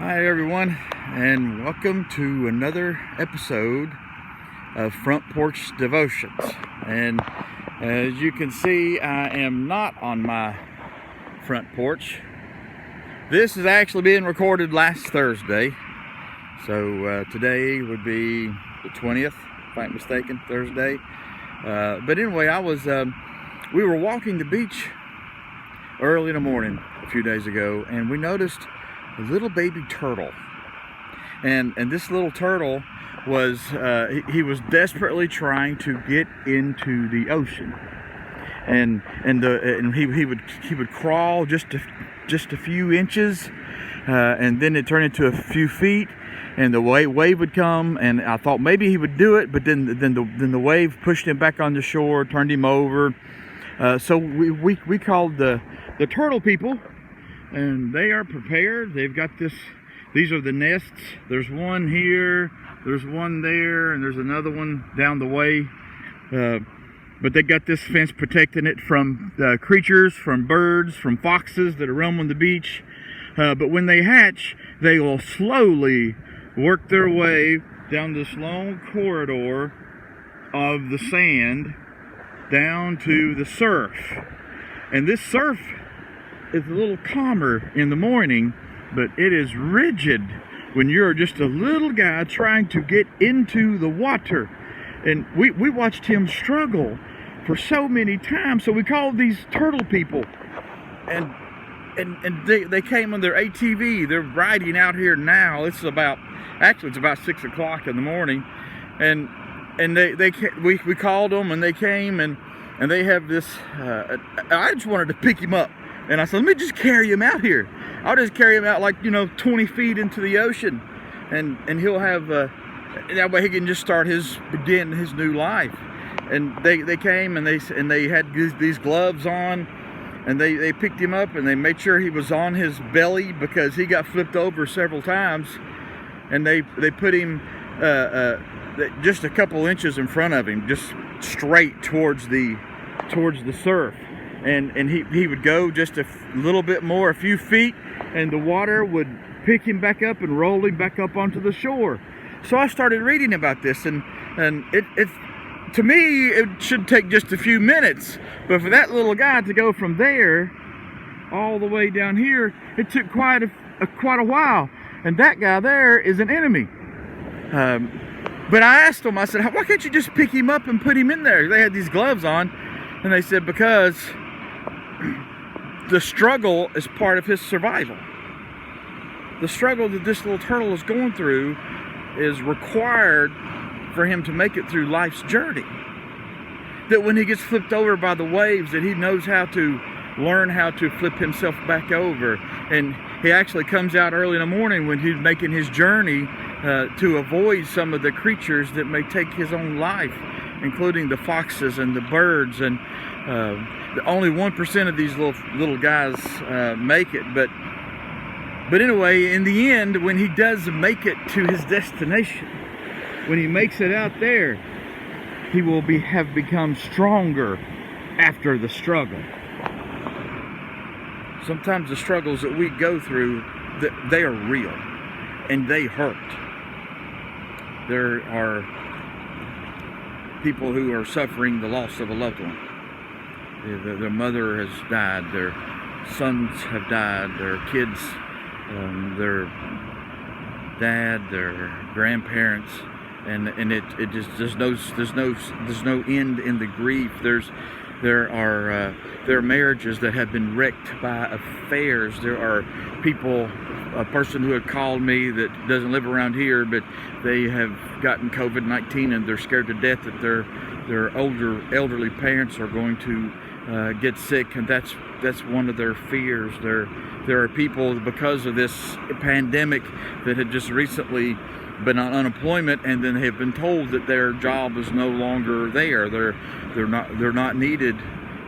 Hi everyone, and welcome to another episode of Front Porch Devotions. And as you can see, I am not on my front porch. This is actually being recorded last Thursday, so today would be the 20th, if I'm not mistaken, Thursday. But anyway, we were walking the beach early in the morning a few days ago, and we noticed a little baby turtle, and this little turtle was he was desperately trying to get into the ocean, and he would crawl just a few inches, and then it turned into a few feet, and the wave would come, and I thought maybe he would do it, but then the wave pushed him back on the shore, turned him over. So we called the turtle people. And they are prepared. They've got these are the nests. There's one here, there's one there, and there's another one down the way. But they got this fence protecting it from creatures, from birds, from foxes that are roaming the beach. But when they hatch, they will slowly work their way down this long corridor of the sand down to the surf. And this surf is a little calmer in the morning, but it is rigid when you're just a little guy trying to get into the water. And we watched him struggle for so many times, so we called these turtle people, and they came on their ATV. They're riding out here now. It's about 6 o'clock in the morning, and we called them, and they came, and they have this I just wanted to pick him up. And I said, let me just carry him out here. I'll just carry him out 20 feet into the ocean. And he'll have, that way he can just begin his new life. And they came and they had these gloves on. And they picked him up and they made sure he was on his belly because he got flipped over several times. And they put him just a couple inches in front of him, just straight towards the surf. And he would go just a little bit more, a few feet, and the water would pick him back up and roll him back up onto the shore. So I started reading about this, and it to me it should take just a few minutes, but for that little guy to go from there all the way down here, it took quite a while. And that guy there is an enemy. But I asked him, I said, why can't you just pick him up and put him in there? They had these gloves on, and they said because the struggle is part of his survival. The struggle that this little turtle is going through is required for him to make it through life's journey. That when he gets flipped over by the waves, that he knows how to learn how to flip himself back over. And he actually comes out early in the morning when he's making his journey to avoid some of the creatures that may take his own life, including the foxes and the birds. And only 1% of these little guys make it, but anyway, in the end, when he does make it to his destination, when he makes it out there, he will have become stronger after the struggle. Sometimes the struggles that we go through, they are real and they hurt. There are people who are suffering the loss of a loved one. Their mother has died, their sons have died, their kids, their dad, their grandparents, and it just there's no end in the grief. There are marriages that have been wrecked by affairs. There are people, a person who had called me that doesn't live around here, but they have gotten COVID-19 and they're scared to death that their elderly parents are going to get sick, and that's one of their fears. There are people, because of this pandemic, that had just recently been on unemployment, and then have been told that their job is no longer there. They're not needed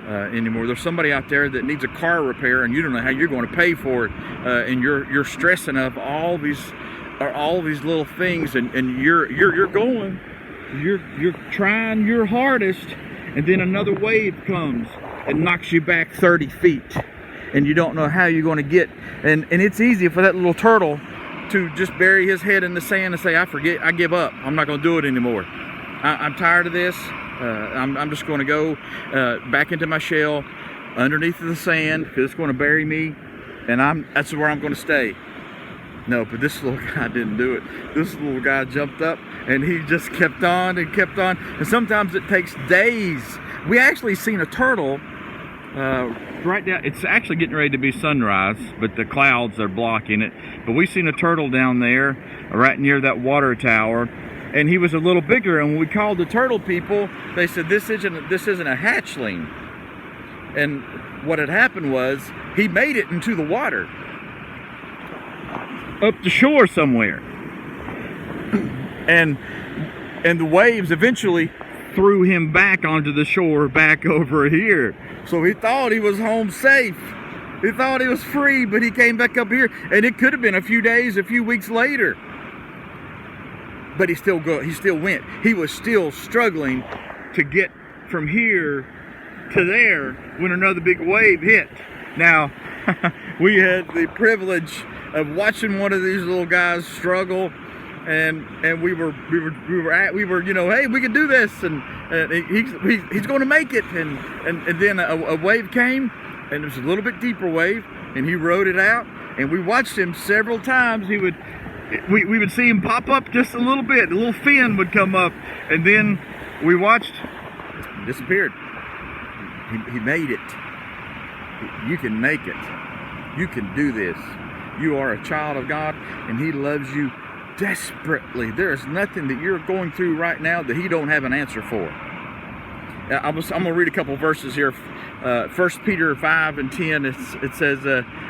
anymore. There's somebody out there that needs a car repair, and you don't know how you're going to pay for it, and you're stressing of all these little things, and you're trying your hardest, and then another wave comes and knocks you back 30 feet, and you don't know how you're going to get. And it's easy for that little turtle to just bury his head in the sand and say, I give up. I'm not going to do it anymore. I'm tired of this. I'm just going to go back into my shell underneath the sand because it's going to bury me, and that's where I'm going to stay. No, but this little guy didn't do it. This little guy jumped up and he just kept on and kept on. And sometimes it takes days. We actually seen a turtle right down. It's actually getting ready to be sunrise, but the clouds are blocking it. But we seen a turtle down there right near that water tower. And he was a little bigger, and when we called the turtle people, they said this isn't a hatchling. And what had happened was he made it into the water up the shore somewhere, and the waves eventually threw him back onto the shore back over here. So he thought he was home safe. He thought he was free, but he came back up here, and it could have been a few days, a few weeks later. But he still went. He was still struggling to get from here to there when another big wave hit. Now, we had the privilege of watching one of these little guys struggle, and we were you know, hey, we can do this, and he's going to make it, and then a wave came, and it was a little bit deeper wave, and he rode it out, and we watched him several times. We would see him pop up just a little bit, a little fin would come up, and then we watched, he disappeared. He made it. You can make it. You can do this. You are a child of God, and He loves you desperately. There is nothing that you're going through right now that He don't have an answer for. I'm going to read a couple verses here. 1 Peter 5 and 10, it says,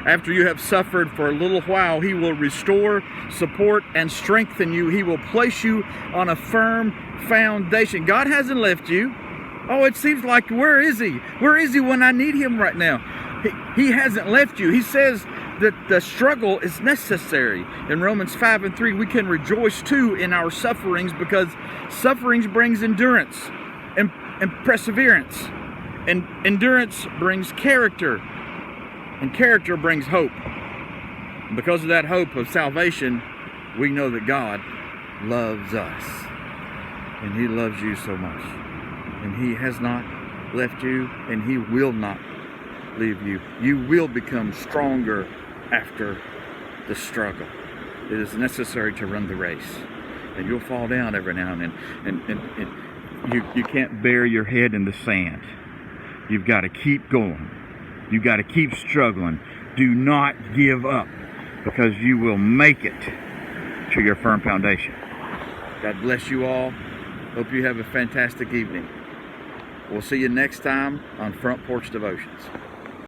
after you have suffered for a little while, He will restore, support, and strengthen you. He will place you on a firm foundation. God hasn't left you. Oh, it seems like, where is He? Where is He when I need Him right now? He hasn't left you. He says that the struggle is necessary. In Romans 5 and 3, we can rejoice too in our sufferings, because sufferings brings endurance and perseverance. And endurance brings character, and character brings hope. And because of that hope of salvation, we know that God loves us, and He loves you so much. And He has not left you, and He will not leave you. You will become stronger after the struggle. It is necessary to run the race. And you'll fall down every now and then. And you can't bury your head in the sand. You've got to keep going. You've got to keep struggling. Do not give up, because you will make it to your firm foundation. God bless you all. Hope you have a fantastic evening. We'll see you next time on Front Porch Devotions.